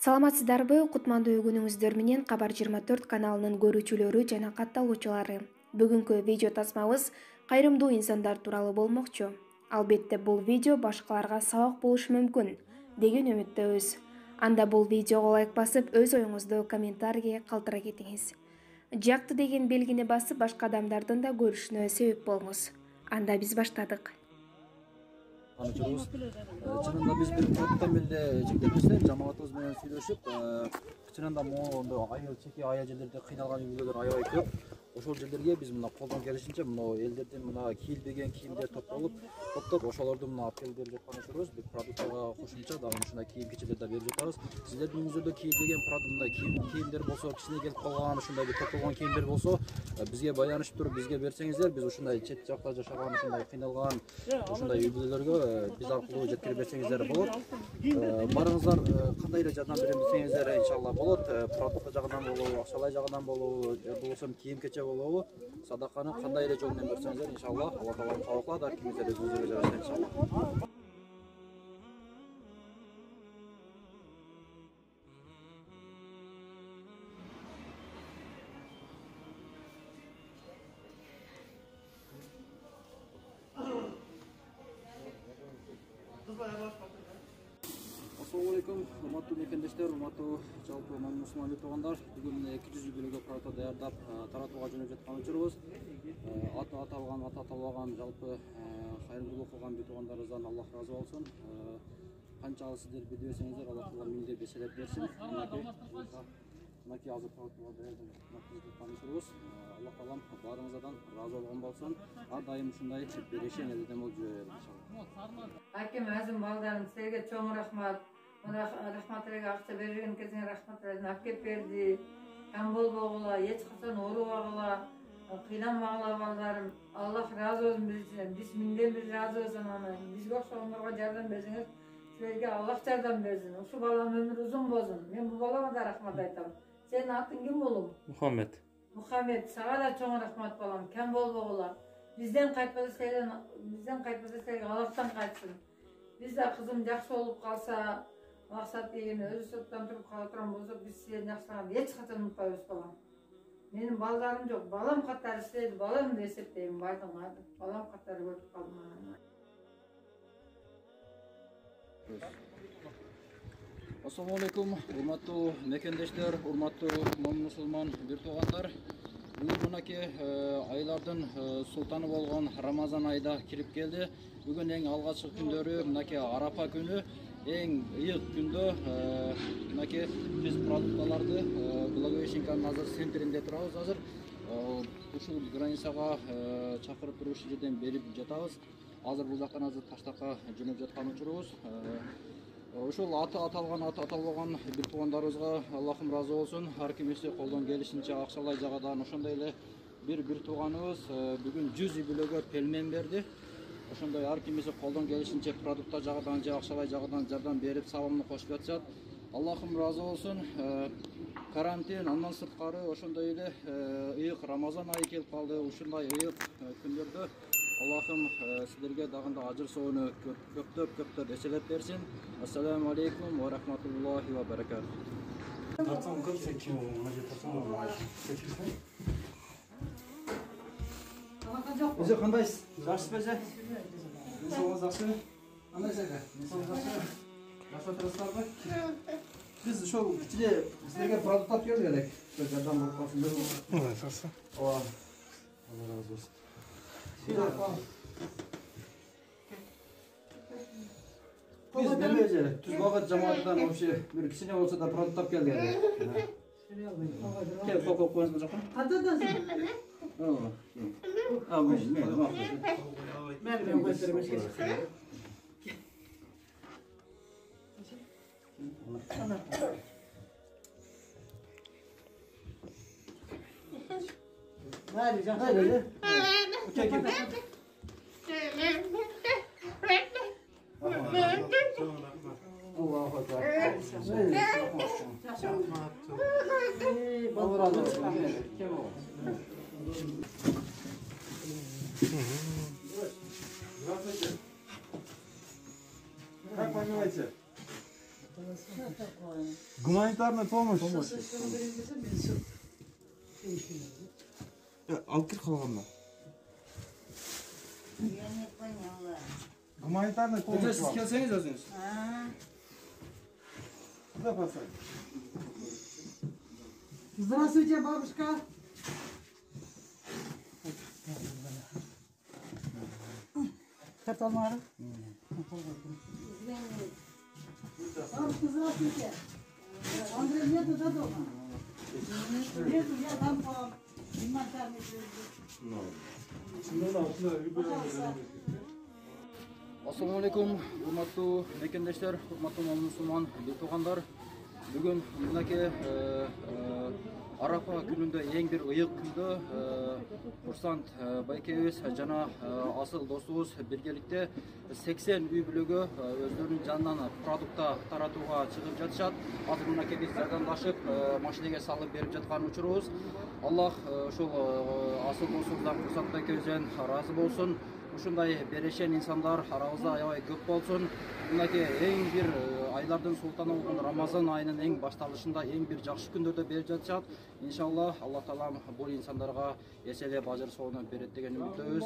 Саламатсыздарбы? Кутмандуу күнүңүздөр менен Кабар 24 каналынын көрүүчүлөрү жана катталуучулары. Бүгүнкү видео тасмабыз кайрымдуу инсандар тууралуу болмокчу. Албетте бул видео башкаларга сабак болушу мүмкүн деген үмүттөбүз. Анда бул видеого лайк басып, өз оюңузду комментарийге калтыра кетиңиз. Жакты деген белгини басып, башка адамдардын да көрүшүнө себеп болуңуз. Анда биз баштадык. Чынында биз бир топтон эле жектешип, жамаатыбыз менен сүйлөшүп, чынында моунду чеки ая жерлерде кыйналган үй-бүлөлөр аябай көп. Ошол жерлерге биз мына колдон келишинче мына элдердин мына кийилбеген кийимдер топтоп, ошолорду мына алып келип берип жаткан учурубуз. Бир продуктага кошумча дагы ушундай кийим-кечелерди берип жатабыз. Сиздердин үйүңүздөрдө кийилбеген мындай кийимдер болсо, кичине келип калган ушундай бир топтолгон кийимдер болсо, бизге байланышып туруп бизге берсеңиздер, биз ушундай чет жакта жашаган, ушундай кыйналган, ушундай үй-бүлөлөргө биз аркылуу жеткирип берсеңиздер болот. Барыңыздар кандай эле жардам берем десеңиздер иншалла болот. Продукт жагынан болобу, акчалай жагынан болобу, же болбосо кийим-кече болобу, садаканы кандай эле жол менен берсеңиздер иншалла Алла таалам кабыл кылат. Ар кимиңиздер өзүңүзгө жараша иншалла. Assalamu alaikum, урматтуу мекендештер, урматтуу жалпы мусулман туугандар. Бүгүн 200 үй-бүлөгө продукт даярдап таратууга жөнөп жаткан учурубуз. Аты аталган жалпы кайрымдуулук кылган бир туугандарыбыздан Аллах разы болсун. Канчалык сиздер биле берсеңиздер, Аллах таала миңде беселеп берсин. Мынакей азыр продуктга даярдап учурубуз. Аллах таалам баарыңыздан разы болгон болсун. Ар дайым ушундай берешен элден болуп жүрө берсин иншалла. Аким азым балдарым, силерге чоң рахмат. Рахматыраga акча берген кезиңе рахматырадан алып келип берди. Кам болбогула, эч качан оорубагыла, кыйнанбагыла балдарым. Аллах разы болсун бизден. Биз миңден бир разы болсун. Бизге окшогондорго жардам берсеңиз, силерге Аллах жардам берсин. Ушу баланын өмүрү узун болсун. Мен бул балага да рахмат айтам. Сенин атың ким болуң? Мухаммед. Мухаммед, сага да чоң рахмат балам. Кам болбогула. Бизден кайтпаса силерге Аллахтан кайтсын. Бизде кызым жакшы болуп калса, максат деген өзү соттон туруп кала турган болсо, биз силердин жакшылыгыңарды эч качан унутпайбыз балам. Менин балдарым жок, балам катары силерди балам деп эсептейм, балам катары көрүп калдым. Assalamu alaikum, урматтуу мекендештер, урматтуу мусулман бир туугандар. Бүгүн мынакей айлардын султаны болгон Рамазан айда кирип келди. Бүгүн эң алгачкы күндөрү, мынакей Арапа күнү, эң ыйык күндө мынакей биз продукталарды Благовещенканын азыр центринде турабыз азыр. Ушул границага чакырып туруп ушул жерден берип жатабыз. Азыр бул жактан азыр Таштакка жөнөп жаткан учурубуз. Ушул аты аталбаган бир туугандарыбызга Аллахым разы болсун. Ар кимиси колдон келишинче акчалай жагадан ошондой эле бир тууганыбыз бүгүн 100 үй-бүлөгө пелмен берди. Ошондой ар кимиси колдон келишинче продукта жагадан же акчалай жагадан жардам берип сабамны кошуп жатышат. Аллахым разы болсун. Карантин андан сырткары ошондой эле ыйык Рамазан айы келип калды. Ушундай ыйык күндөрдө Аллахым силерге дагында ажыр соону көптөп эселеп берсин. Ассаламу алейкум ва рахматуллахи ва баракатух. Өзі қандайсыз? Жақсы ба жай? Денсаулығыңыз жақсы? Қандай жайға? Денсаулығыңыз жақсы? Жақсы отырсыздар ба? Біз шол кішіле сіздерге продукт алып келдік едік. Жардам болып қалсын деп. Жақсы. Алла разы болсын. Biz demeyece Tuzbağat cemaatinden вообще bir kişine olsa da produkt alып келдік едік. Кел, қол қойыңыз бұл жаққа. Катадан Allahu Ekber. Allah razı olsun. Kim o? Как понимаете? Гуманитарная помощь. Алып кир калганына. Я не поняла. Гуманитарная помощь. Сиз келсеңиз өзүңүз. Куда пасай? Здравствуйте, бабушка. Карталмары. Бабушка, здравствуйте. Андрей нету до дома? Нету, я дам вам гуманитарный Пожалуйста. Ассаламу алейкум, урматтуу мекендештер, урматтуу мусулман туугандар. Бүгүн мынакей Арапа күнүндө эң бир ыйык күндө Курсант байкебиз жана асыл досубуз биргеликте 80 үй бүлөгө өздөрүнүн жанынан продукта таратууга чыгып жатышат. Азыр мынакей биз жардамдашып машинеге салып берип жаткан учурубуз. Аллах ошол асыл досубуздан Курсант байкебизден ыраазы болсун. Ушундай берешен инсандар арабызда аябай көп болсун. Мынакей эң бир айлардын султаны болгон Рамазан айынын эң башталышында эң бир жакшы күндөрдө берип жатышат. Иншаллах Аллах таалам бул инсандарга эселеп ажыр соону берет деген үмүттөбүз.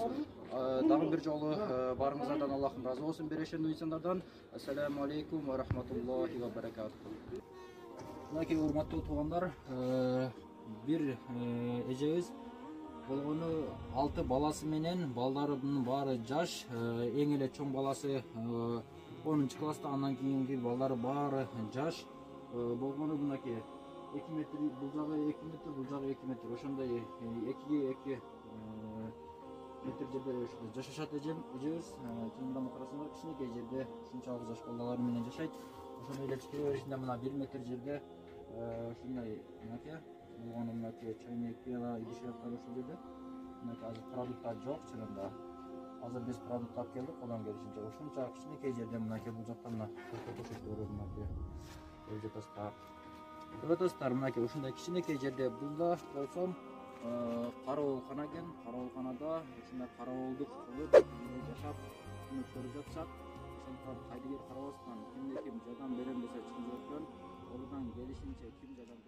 Дагы бир жолу барыңыздардан Аллахым ыраазы болсун берешендүү инсандардан. Ассаламу алейкум ва рахматуллахи ва баракатуху. Мынакей урматтуу туугандар, бир эжебиз болгону 6 баласы менен, балдарынын баары жаш, эң эле чоң баласы 10 класста, андан кийинки балдары баары жаш болгону. Мынакей 2 метр, бул жагы 2 метр, бул жагы 2 метр, ошондой 2 метр жерде жашашат эжебиз. Чындыгында карасаңар кичинекей жерде ушунчалык жаш балдары менен жашайт. Ошондой эле чөйрөсүндө мына 1 метр жерде ушундай мынакей болгону, мынакей чайнек, пиала, идиш-аяктар ушул жерде. Мынакей азыр продукттар жок чынында. Азыр биз продукт алып келдик, колдон келишинче. Ушунча кичинекей жерде мынакей бул жакта мына көчөттөр мынакей көрүп жатасыздар. Көрүп жатасыздар, мынакей ушундай кичинекей жерде булда болсом кароолкана экен. Кароолканада ушундай кароолдук кылып жашап көрүп жатышат. Ошондуктан кайдыгер карабастан кимде ким жардам берем десе чын жүрөктөн колунан келишинче ким жардам